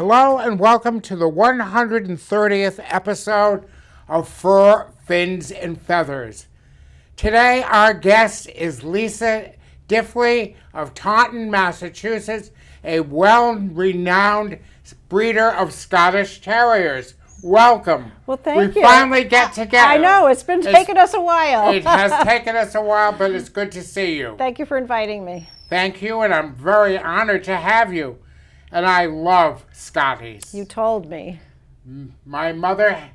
Hello and welcome to the 130th episode of Fur, Fins, and Feathers. Today our guest is Lisa Diffley of Taunton, Massachusetts, a well-renowned breeder of Scottish Terriers. Welcome. Well, thank you. We finally get together. I know, it's been taking us a while. It has taken us a while, but it's good to see you. Thank you for inviting me. Thank you, and I'm very honored to have you. And I love Scotties. You told me. My mother,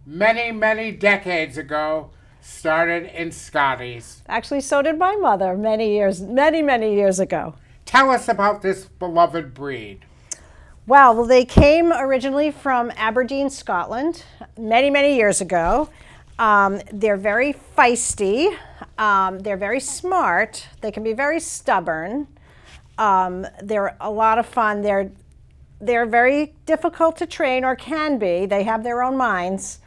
many decades ago, started in Scotties. Actually, so did my mother many years ago. Tell us about this beloved breed. Well, they came originally from Aberdeen, Scotland, many years ago. They're very feisty. They're very smart. They can be very stubborn. They're a lot of fun. They're very difficult to train, or can be. They have their own minds,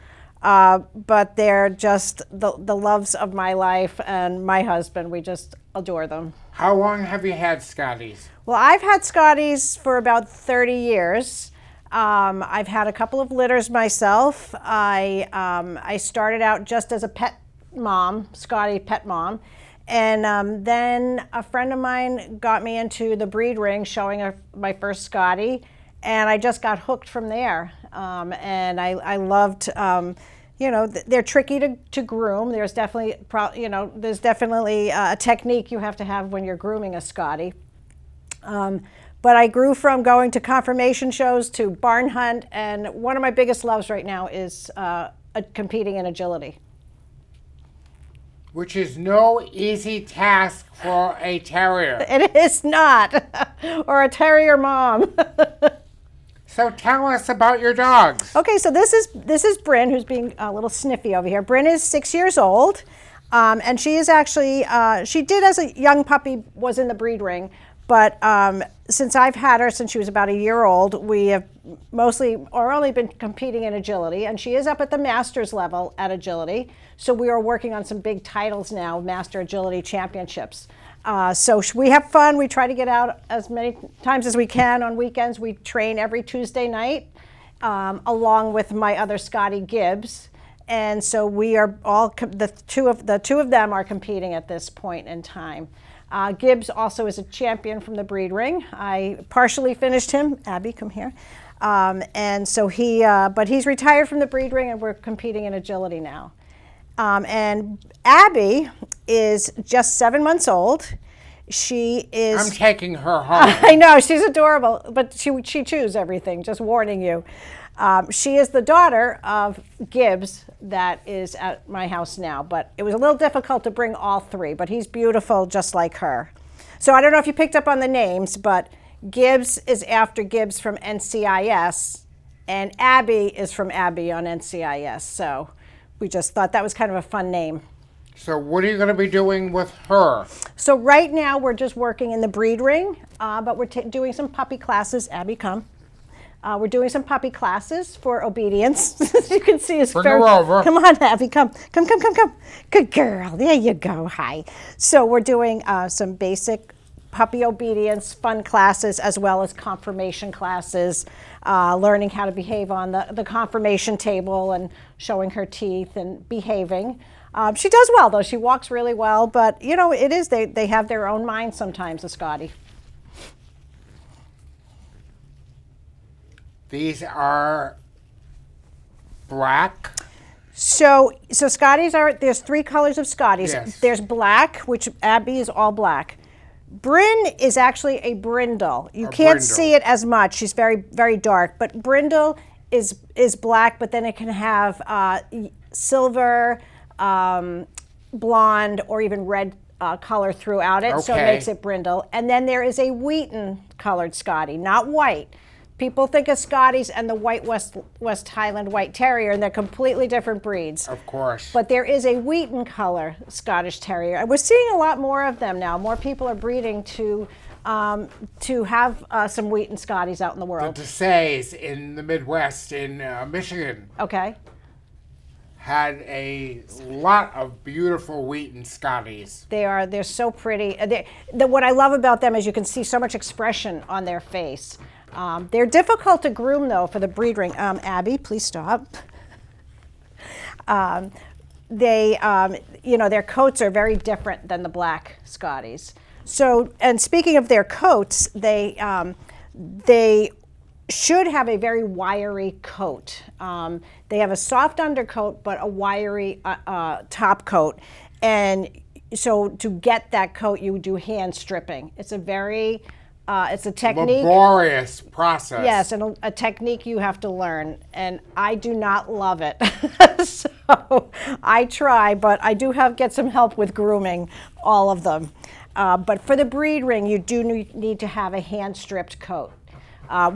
but they're just the loves of my life and my husband. We just adore them. How long have you had Scotties? Well, I've had Scotties for about 30 years. I've had a couple of litters myself. I started out just as a pet mom, Scottie pet mom. And then a friend of mine got me into the breed ring, showing her my first Scottie, and I just got hooked from there. And I loved, they're tricky to groom. There's definitely, a technique you have to have when you're grooming a Scottie. But I grew from going to conformation shows to barn hunt, and one of my biggest loves right now is competing in agility. Which is no easy task for a terrier. It is not, or a terrier mom. So tell us about your dogs. Okay, so this is Brynn, who's being a little sniffy over here. Brynn is 6 years old, and she is actually, she did as a young puppy, was in the breed ring, but since I've had her since she was about a year old, we have only been competing in agility, and she is up at the master's level at agility. So we are working on some big titles now, Master Agility Championships. So we have fun. We try to get out as many times as we can on weekends. We train every Tuesday night, along with my other Scottie Gibbs. And so we are all, the two of them are competing at this point in time. Gibbs also is a champion from the breed ring. I partially finished him. Abby, come here. And so but he's retired from the breed ring, and we're competing in agility now. And Abby is just 7 months old. She is... I'm taking her home. I know, she's adorable, but she chews everything, just warning you. She is the daughter of Gibbs that is at my house now, but it was a little difficult to bring all three, but he's beautiful just like her. So I don't know if you picked up on the names, but Gibbs is after Gibbs from NCIS, and Abby is from Abby on NCIS, so we just thought that was kind of a fun name. So what are you going to be doing with her? So right now we're just working in the breed ring, but we're doing some puppy classes. Abby, come. We're doing some puppy classes for obedience. As you can see, Bring her over. Come on, Abby, come. Good girl. There you go. Hi. So we're doing some basic puppy obedience, fun classes, as well as conformation classes, learning how to behave on the conformation table and showing her teeth and behaving. She does well, though. She walks really well, but, it is, they have their own mind sometimes, a Scottie. These are black. So Scotties there's three colors of Scotties. Yes. There's black, which Abby is all black. Brynn is actually a brindle. You can't see it as much. She's very dark, but brindle is black, but then it can have silver, blonde, or even red color throughout it, so it makes it brindle. And then there is a wheaten colored Scottie, not white. People think of Scotties and the white West Highland White Terrier, and they're completely different breeds. Of course. But there is a wheaten color Scottish Terrier. We're seeing a lot more of them now. More people are breeding to have some wheaten Scotties out in the world. The Desays in the Midwest, in Michigan. Okay. Had a lot of beautiful wheaten Scotties. They're so pretty. What I love about them is you can see so much expression on their face. They're difficult to groom, though, for the breed ring. Abby, please stop. Their coats are very different than the black Scotties. So, and speaking of their coats, they should have a very wiry coat. They have a soft undercoat, but a wiry top coat. And so to get that coat, you do hand stripping. It's a technique. Laborious process. Yes, and a technique you have to learn. And I do not love it. So I try, but I do get some help with grooming all of them. But for the breed ring, you do need to have a hand-stripped coat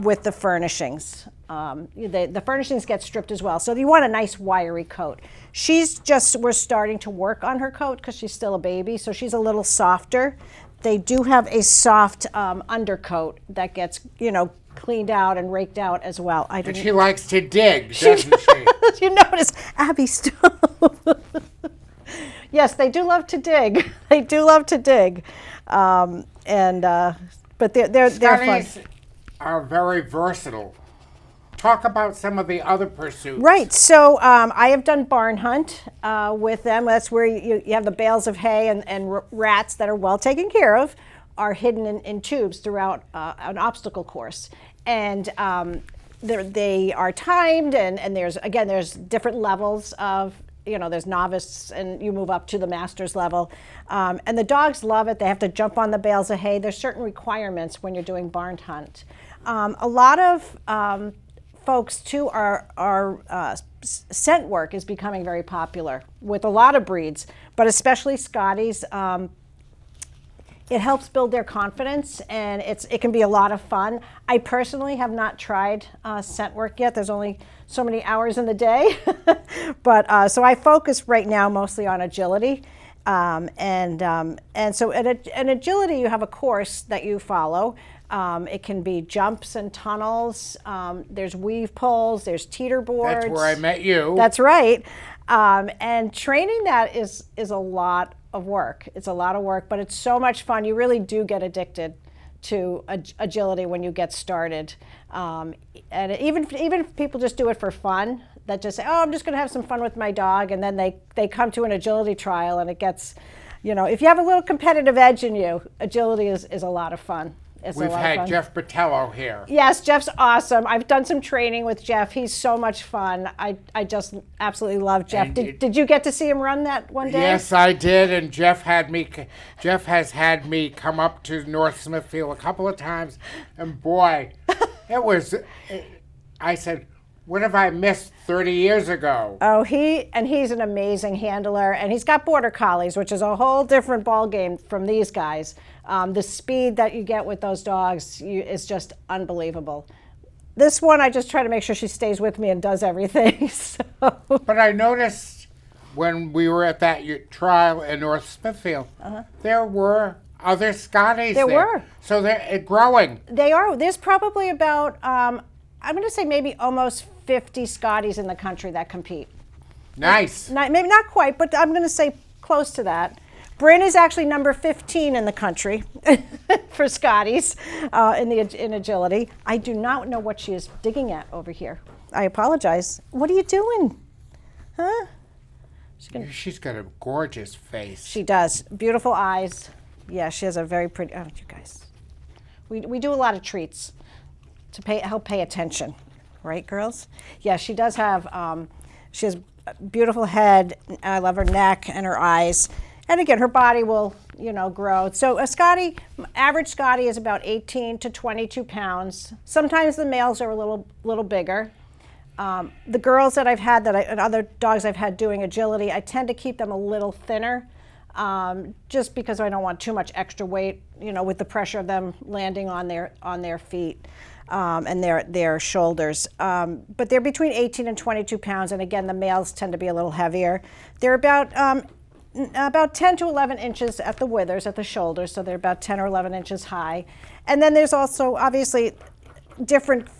with the furnishings. The furnishings get stripped as well. So you want a nice wiry coat. We're starting to work on her coat because she's still a baby, so she's a little softer. They do have a soft undercoat that gets, cleaned out and raked out as well. And she likes to dig, doesn't she? You notice, Abby, stop. Yes, they do love to dig. They do love to dig, but they're fun. Scotties are very versatile. Talk about some of the other pursuits. Right. So I have done barn hunt with them. That's where you have the bales of hay and rats that are well taken care of are hidden in tubes throughout an obstacle course. And they are timed, and there's different levels of, there's novice and you move up to the master's level. And the dogs love it. They have to jump on the bales of hay. There's certain requirements when you're doing barn hunt. A lot of folks too are scent work is becoming very popular with a lot of breeds, but especially Scotties. It helps build their confidence, and it can be a lot of fun. I personally have not tried scent work yet. There's only so many hours in the day, but so I focus right now mostly on agility. And so in agility, you have a course that you follow. It can be jumps and tunnels. There's weave poles. There's teeter boards. That's where I met you. That's right. And training that is a lot of work. It's a lot of work, but it's so much fun. You really do get addicted to agility when you get started. And even if people just do it for fun, that just say, oh, I'm just going to have some fun with my dog, and then they come to an agility trial, and it gets, if you have a little competitive edge in you, agility is a lot of fun. We've had Jeff Botello here. Yes, Jeff's awesome. I've done some training with Jeff. He's so much fun. I just absolutely love Jeff. Did you get to see him run that one day? Yes, I did, and Jeff has had me come up to North Smithfield a couple of times, and boy, I said, what have I missed 30 years ago? Oh, he's an amazing handler, and he's got border collies, which is a whole different ballgame from these guys. The speed that you get with those dogs is just unbelievable. This one, I just try to make sure she stays with me and does everything. So. But I noticed when we were at that trial in North Smithfield, there were other Scotties there. There were. So they're growing. They are. There's probably about, I'm going to say maybe almost 50 Scotties in the country that compete. Nice. Maybe not quite, but I'm going to say close to that. Brynn is actually number 15 in the country for Scotties in agility. I do not know what she is digging at over here. I apologize. What are you doing? Huh? She's got a gorgeous face. She does. Beautiful eyes. Yeah, she has a very pretty, oh, you guys. We do a lot of treats to help pay attention. Right, girls? Yeah, she does have, she has a beautiful head. I love her neck and her eyes. And again, her body will, grow. So a Scottie, average Scottie is about 18 to 22 pounds. Sometimes the males are a little bigger. The girls that I've had and other dogs I've had doing agility, I tend to keep them a little thinner, just because I don't want too much extra weight, with the pressure of them landing on their feet. And their shoulders. But they're between 18 and 22 pounds, and again, the males tend to be a little heavier. They're about 10 to 11 inches at the withers, at the shoulders, so they're about 10 or 11 inches high. And then there's also, obviously,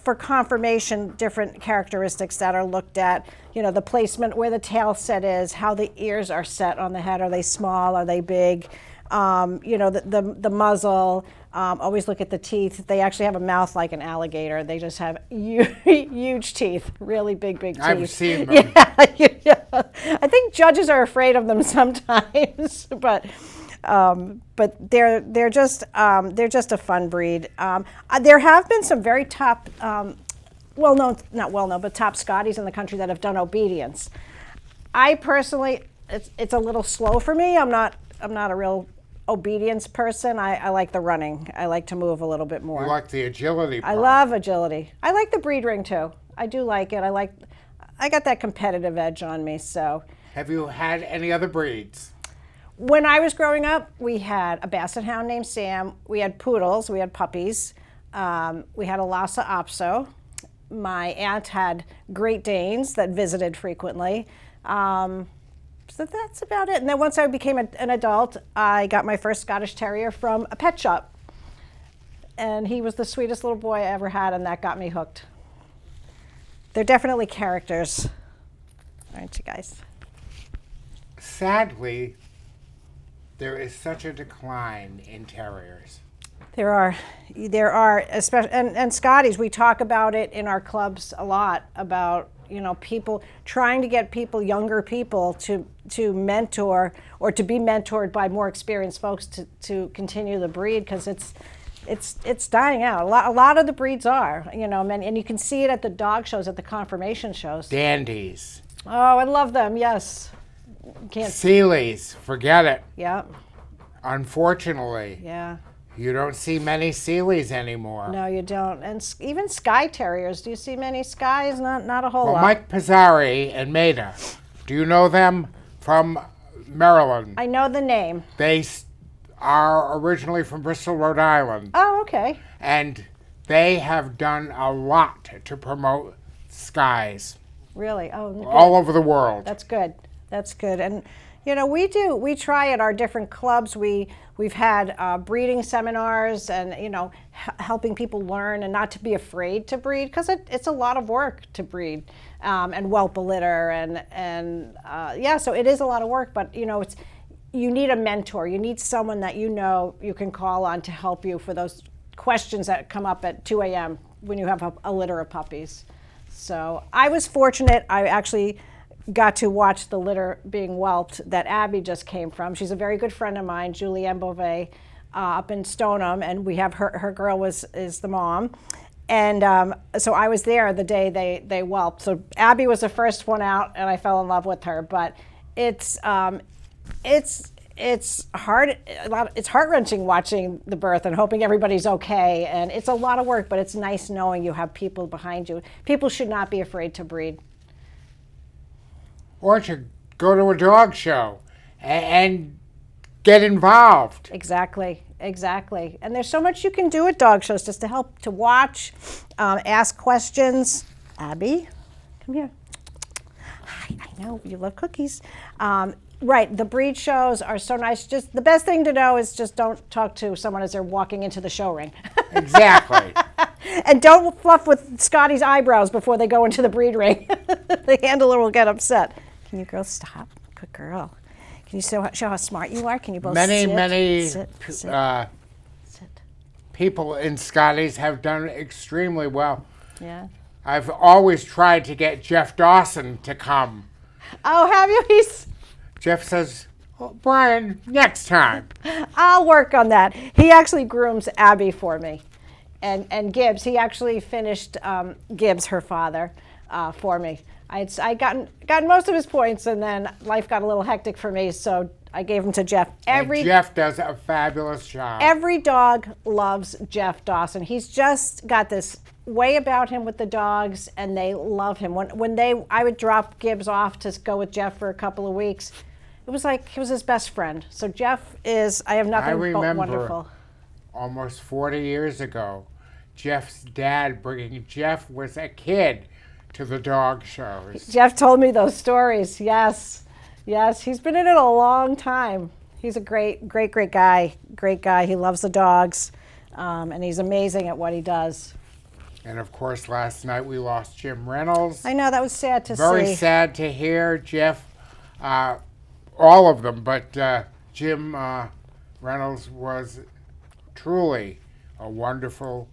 for conformation, different characteristics that are looked at. The placement, where the tail set is, how the ears are set on the head. Are they small? Are they big? You know, the muzzle. Always look at the teeth. They actually have a mouth like an alligator. They just have huge teeth, really big teeth. I've seen them. Yeah. I think judges are afraid of them sometimes, but they're just a fun breed. There have been some very top, not well known, but top Scotties in the country that have done obedience. I personally, it's a little slow for me. I'm not a real obedience person. I like the running. I like to move a little bit more. You like the agility part. I love agility. I like the breed ring too. I do like it. I got that competitive edge on me. So. Have you had any other breeds? When I was growing up, we had a Basset Hound named Sam. We had poodles. We had puppies. We had a Lhasa Apso. My aunt had Great Danes that visited frequently. So that's about it. And then once I became an adult, I got my first Scottish Terrier from a pet shop. And he was the sweetest little boy I ever had, and that got me hooked. They're definitely characters, aren't you guys? Sadly, there is such a decline in terriers. There are, especially, and Scotties, we talk about it in our clubs a lot, about, you know, people trying to get younger people to mentor or to be mentored by more experienced folks to continue the breed, because it's dying out. A lot of the breeds are, you know, and you can see it at the dog shows, at the conformation shows. Dandies. Oh, I love them, yes. Sealies, forget it. Yeah. Unfortunately. Yeah. You don't see many Sealies anymore. No, you don't. And even Skye Terriers. Do you see many Skies? Not a whole lot. Mike Pizzari and Maida. Do you know them from Maryland? I know the name. They are originally from Bristol, Rhode Island. Oh, okay. And they have done a lot to promote Skies. Really? Oh, good. All over the world. That's good. That's good. And, you know, we try at our different clubs. We've had breeding seminars and, you know, helping people learn and not to be afraid to breed, because it's a lot of work to breed and whelp a litter and yeah, so it is a lot of work, but, you know, you need a mentor. You need someone that you know you can call on to help you for those questions that come up at 2 a.m. when you have a litter of puppies. So I was fortunate. I actually got to watch the litter being whelped that Abby just came from. She's a very good friend of mine, Julianne Beauvais, up in Stoneham, and we have her girl is the mom. And so I was there the day they whelped. So Abby was the first one out, and I fell in love with her. But it's hard. It's heart-wrenching watching the birth and hoping everybody's okay. And it's a lot of work, but it's nice knowing you have people behind you. People should not be afraid to breed. Or to go to a dog show and get involved. Exactly. And there's so much you can do at dog shows just to help, to watch, ask questions. Abby, come here. Hi, I know you love cookies. Right, the breed shows are so nice. Just the best thing to know is just don't talk to someone as they're walking into the show ring. Exactly. And don't fluff with Scotty's eyebrows before they go into the breed ring. The handler will get upset. Can you girls stop? Good girl. Can you show how smart you are? Can you both sit? Sit. People in Scotties have done extremely well. Yeah. I've always tried to get Jeff Dawson to come. Oh, have you? Jeff says, oh, Brian, next time. I'll work on that. He actually grooms Abby for me. And Gibbs, he actually finished Gibbs, her father, for me. I'd gotten most of his points, and then life got a little hectic for me, so I gave him to Jeff. And Jeff does a fabulous job. Every dog loves Jeff Dawson. He's just got this way about him with the dogs, and they love him. I would drop Gibbs off to go with Jeff for a couple of weeks. It was like he was his best friend. So Jeff is, I have nothing but wonderful. Almost 40 years ago, Jeff's dad bringing Jeff was a kid to the dog shows. Jeff told me those stories. Yes, he's been in it a long time. He's a great guy. Great guy. He loves the dogs, and he's amazing at what he does. And of course, last night we lost Jim Reynolds. I know, that was sad to see. Very sad to hear. Jeff, all of them, but Jim Reynolds was truly a wonderful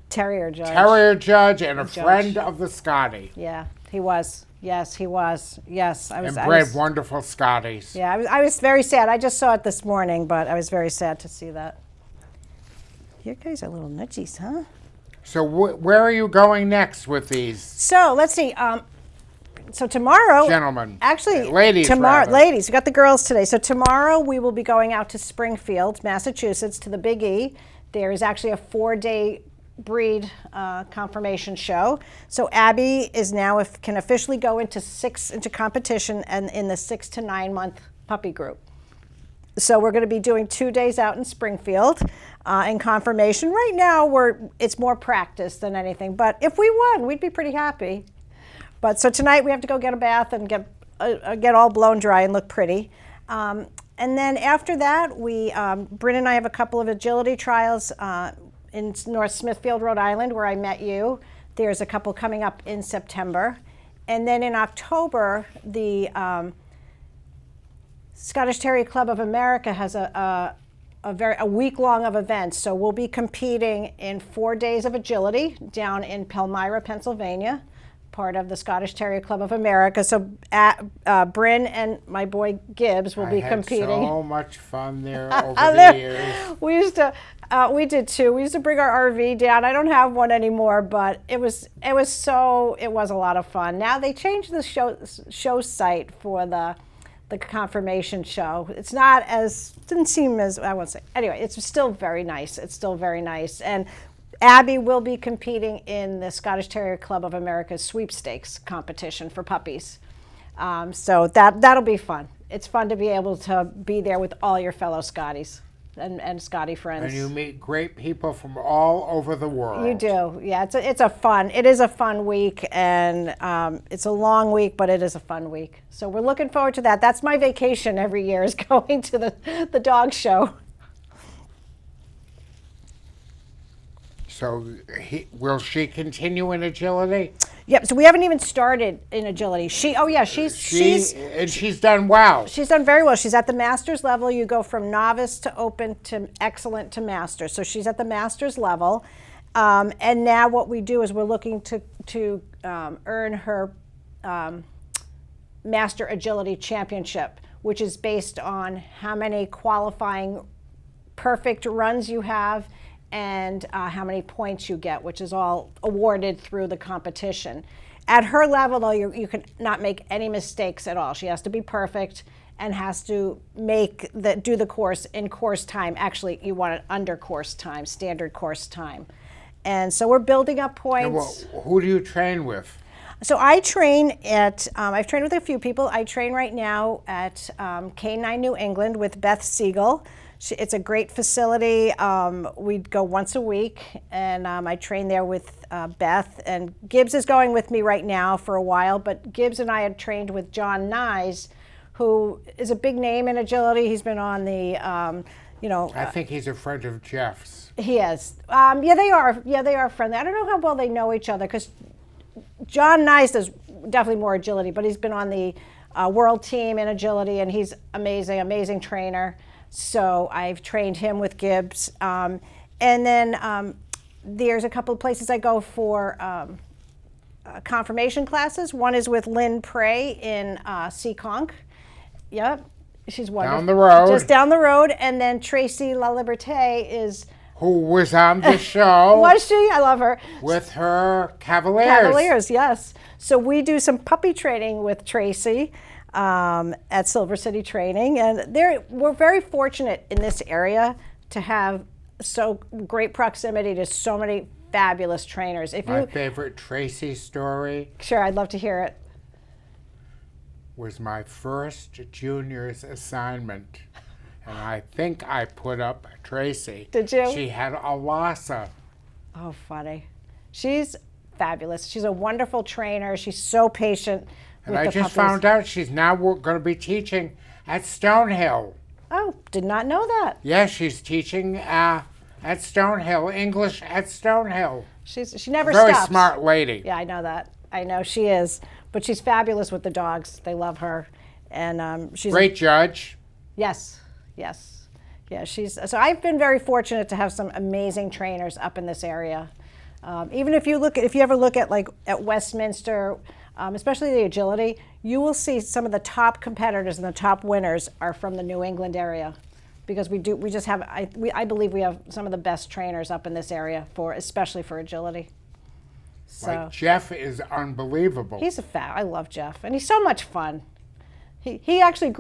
Terrier judge. terrier judge and a Judge. friend of the Scottie. Yeah, he was. Yes, he was. Yes, I was. And I bred was wonderful Scotties. yeah, I was very sad. I just saw it this morning, but I was very sad to see that. You guys are little nudgies, huh? So where are you going next with these So let's see. So tomorrow, gentlemen? actually, Ladies, tomorrow, rather. ladies, we got the girls today. So tomorrow we will be going out to Springfield, Massachusetts, to the Big E. There is actually a 4-day breed confirmation show. So Abby is now can officially go into competition and in the 6 to 9 month puppy group. So we're going to be doing 2 days out in Springfield in confirmation. Right now it's more practice than anything, but if we won, we'd be pretty happy. But so tonight we have to go get a bath and get all blown dry and look pretty. And then after that, Brynn and I have a couple of agility trials in North Smithfield, Rhode Island, where I met you. There's a couple coming up in September. And then in October, the Scottish Terrier Club of America has a week-long of events. So we'll be competing in 4 days of agility down in Palmyra, Pennsylvania, part of the Scottish Terrier Club of America. So Brynn and my boy Gibbs will be competing. I had so much fun there over the years. We did too. We used to bring our RV down. I don't have one anymore, but it was a lot of fun. Now they changed the show site for the confirmation show. It's not didn't seem as, I won't say. Anyway, it's still very nice. It's still very nice. And Abby will be competing in the Scottish Terrier Club of America's sweepstakes competition for puppies. So that'll be fun. It's fun to be able to be there with all your fellow Scotties and Scottie friends. And you meet great people from all over the world. You do, yeah. It is a fun week, and it's a long week, but it is a fun week. So we're looking forward to that. That's my vacation every year, is going to the dog show. So will she continue in agility? Yep. So we haven't even started in agility. She's done well. She's done very well. She's at the master's level. You go from novice to open to excellent to master. So she's at the master's level, and now what we do is we're looking to earn her master agility championship, which is based on how many qualifying perfect runs you have and how many points you get, which is all awarded through the competition. At her level, though, you can not make any mistakes at all. She has to be perfect and has to do the course in course time. Actually, you want it under course time, standard course time. And so we're building up points. Well, who do you train with? So I train I've trained with a few people. I train right now at K9 New England with Beth Siegel. It's a great facility. We go once a week, and I train there with Beth. And Gibbs is going with me right now for a while, but Gibbs and I had trained with John Nyes, who is a big name in agility. He's been on the, I think he's a friend of Jeff's. He is. Yeah, they are. Yeah, they are friendly. I don't know how well they know each other, because John Nyes does definitely more agility, but he's been on the world team in agility, and he's amazing trainer. So I've trained him with Gibbs. And then there's a couple of places I go for confirmation classes. One is with Lynn Prey in Seekonk. Yep, she's wonderful. Down the road. Just down the road. And then Tracy La Liberté is... Who was on the show. Was she? I love her. With her Cavaliers. Cavaliers, yes. So we do some puppy training with Tracy at Silver City Training, and we're very fortunate in this area to have so great proximity to so many fabulous trainers. My favorite Tracy story. Sure, I'd love to hear it. Was my first junior's assignment, and I think I put up Tracy. Did you? She had a Lhasa. Oh, funny. She's fabulous. She's a wonderful trainer. She's so patient. And I just found out she's now going to be teaching at Stonehill. Oh, did not know that. Yeah, she's teaching at Stonehill, English at Stonehill. She never stops. Very smart lady. Yeah, I know that. I know she is. But she's fabulous with the dogs. They love her. And she's great judge. Yes. Yeah, so I've been very fortunate to have some amazing trainers up in this area. Even if you ever look at at Westminster, especially the agility, you will see some of the top competitors and the top winners are from the New England area, because I believe we have some of the best trainers up in this area especially for agility. So Like Jeff is unbelievable. I love Jeff, and he's so much fun. He actually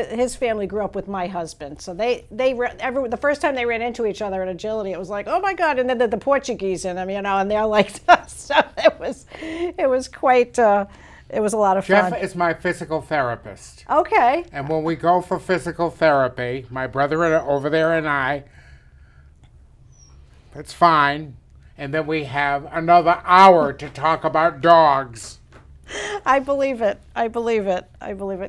his family grew up with my husband. So the first time they ran into each other in agility, it was like, oh my God. And then the Portuguese in them, and they're like, so it was quite, it was a lot of fun. Jeff is my physical therapist. Okay. And when we go for physical therapy, my brother over there and I, it's fine. And then we have another hour to talk about dogs. I believe it.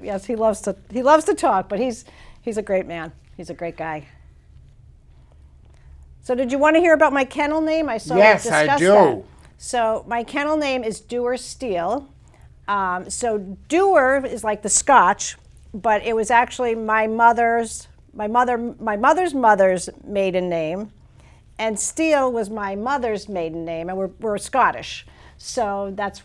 Yes, he loves to talk, but he's a great man. He's a great guy. So did you want to hear about my kennel name? Yes, I do. That. So my kennel name is Dewar-Steele. So Dewar is like the Scotch, but it was actually my mother's mother's maiden name, and Steele was my mother's maiden name, and we're Scottish. So have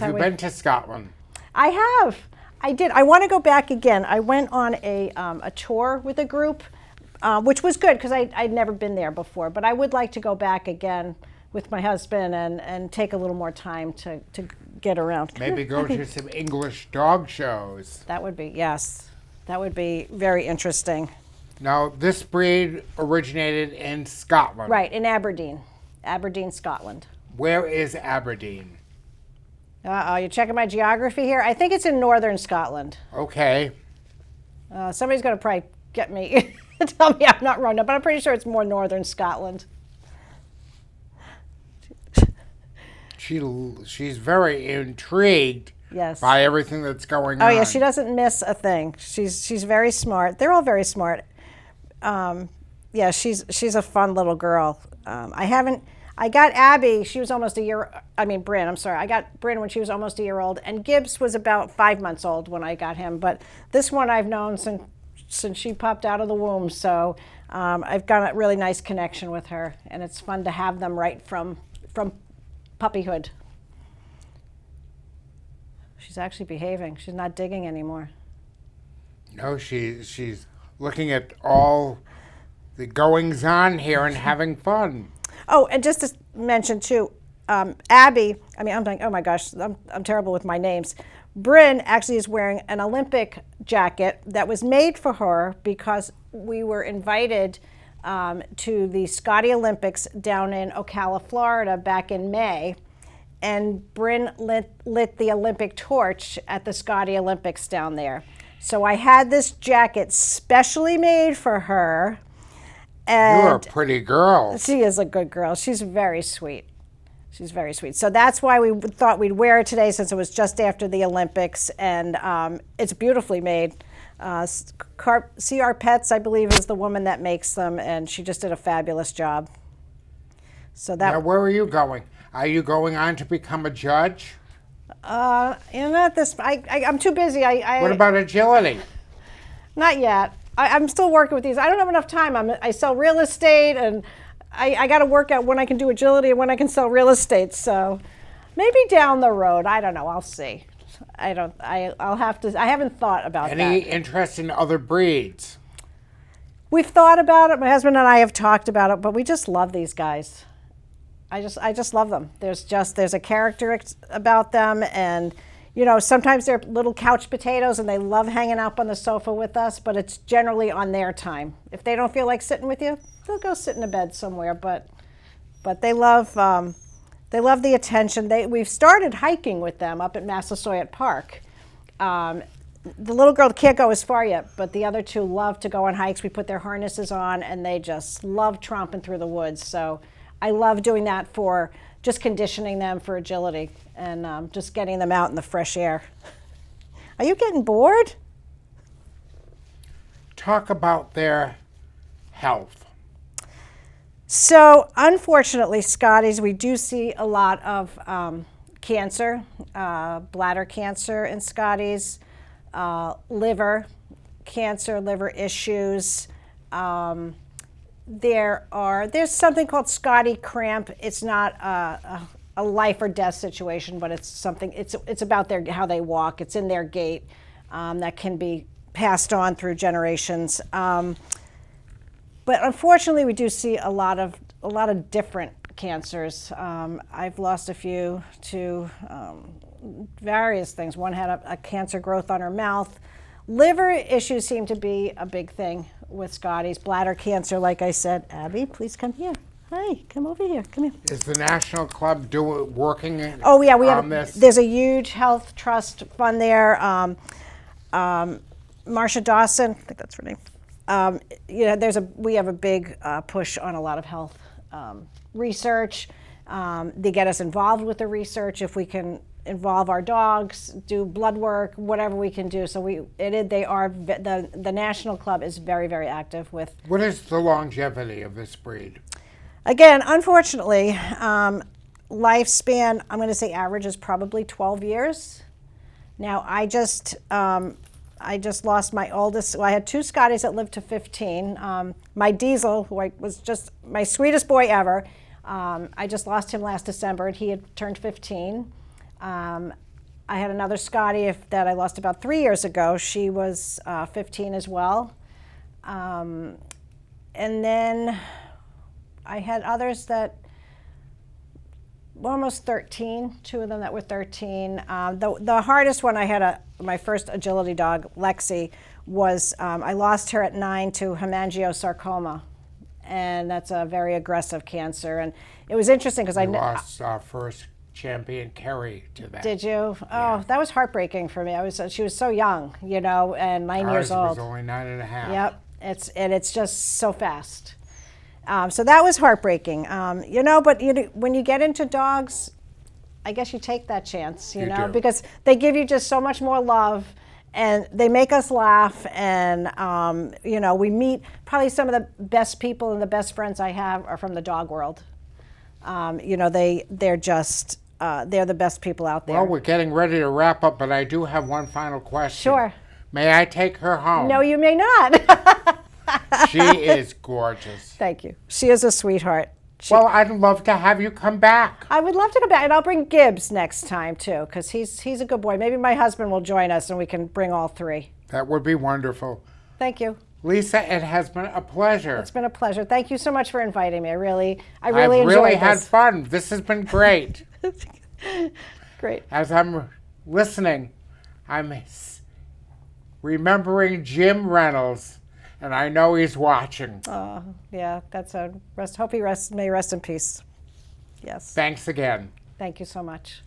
you been to Scotland? I have. I did. I want to go back again. I went on a tour with a group, which was good because I'd never been there before. But I would like to go back again with my husband and take a little more time to get around. Maybe go to some English dog shows. That would be very interesting. Now, this breed originated in Scotland. Right, in Aberdeen, Scotland. Where is Aberdeen? Uh-oh, you're checking my geography here? I think it's in northern Scotland. Okay. Somebody's going to probably get me, tell me I'm not wrong, but I'm pretty sure it's more northern Scotland. She's very intrigued by everything that's going on. Oh, yeah, she doesn't miss a thing. She's very smart. They're all very smart. Yeah, she's a fun little girl. I got Abby, she was almost Brynn, I'm sorry. I got Brynn when she was almost a year old, and Gibbs was about 5 months old when I got him. But this one I've known since she popped out of the womb, so I've got a really nice connection with her, and it's fun to have them right from puppyhood. She's actually behaving. She's not digging anymore. No, she's looking at all the goings on here and having fun. Oh, and just to mention too, Abby, I'm like, oh my gosh, I'm terrible with my names. Brynn actually is wearing an Olympic jacket that was made for her because we were invited to the Scotty Olympics down in Ocala, Florida back in May. And Brynn lit the Olympic torch at the Scotty Olympics down there. So I had this jacket specially made for her. And you're a pretty girl. She is a good girl. She's very sweet. She's very sweet. So that's why we thought we'd wear it today, since it was just after the Olympics, and it's beautifully made. CR Pets, I believe, is the woman that makes them, and she just did a fabulous job. So that. Now, where are you going? Are you going on to become a judge? I'm too busy. What about agility? Not yet. I'm still working with these. I don't have enough time. I sell real estate, and I got to work out when I can do agility and when I can sell real estate. So maybe down the road. I don't know. I'll see. I'll have to. I haven't thought about that. Any interest in other breeds? We've thought about it. My husband and I have talked about it, but we just love these guys. I just love them. There's a character about them, and sometimes they're little couch potatoes and they love hanging out on the sofa with us, but it's generally on their time. If they don't feel like sitting with you, they'll go sit in a bed somewhere, but they love the attention. We've started hiking with them up at Massasoit Park. The little girl can't go as far yet, but the other two love to go on hikes. We put their harnesses on and they just love tromping through the woods. So I love doing that for just conditioning them for agility and just getting them out in the fresh air. Are you getting bored? Talk about their health. So unfortunately, Scotties, we do see a lot of cancer, bladder cancer in Scotties, liver cancer, liver issues. There's something called Scotty cramp. It's not a life or death situation, but it's something. It's about how they walk. It's in their gait that can be passed on through generations. But unfortunately, we do see a lot of different cancers. I've lost a few to various things. One had a cancer growth on her mouth. Liver issues seem to be a big thing with Scotties. Bladder cancer, like I said. Abby, please come here. Hi, come over here. Come here. Is the National Club working Oh yeah, we on have. this? There's a huge health trust fund there. Marcia Dawson, I think that's her name. We have a big push on a lot of health research. They get us involved with the research if we can involve our dogs, do blood work, whatever we can do. So the National Club is very, very active with. What is the longevity of this breed? Again, unfortunately, lifespan, I'm going to say average is probably 12 years. Now, I just lost my oldest. Well, I had two Scotties that lived to 15. My Diesel, who was just my sweetest boy ever, I just lost him last December, and he had turned 15. I had another Scottie that I lost about 3 years ago. She was 15 as well. And then I had others that were almost 13, two of them that were 13. The hardest one I had, my first agility dog, Lexi, was I lost her at 9 to hemangiosarcoma. And that's a very aggressive cancer. And it was interesting because I lost our first champion, Kerry, to that. Did you? Oh, that was heartbreaking for me. She was so young, and 9 years old. Ours was only 9.5. Yep, it's just so fast. So that was heartbreaking. But when you get into dogs, I guess you take that chance, you know, do. because they give you just so much more love. And they make us laugh, and we meet probably some of the best people and the best friends I have are from the dog world. They're just they're the best people out there. Well, we're getting ready to wrap up, but I do have one final question. Sure. May I take her home? No, you may not. She is gorgeous. Thank you. She is a sweetheart. Well, I'd love to have you come back. I would love to come back, and I'll bring Gibbs next time too, because he's a good boy. Maybe my husband will join us, and we can bring all three. That would be wonderful. Thank you. Lisa, it has been a pleasure. It's been a pleasure. Thank you so much for inviting me. I really I've enjoyed really this. had fun. This has been great. Great. As I'm listening, I'm remembering Jim Reynolds, and I know he's watching. Oh, yeah, that's a rest. Hope he may rest in peace. Yes. Thanks again. Thank you so much.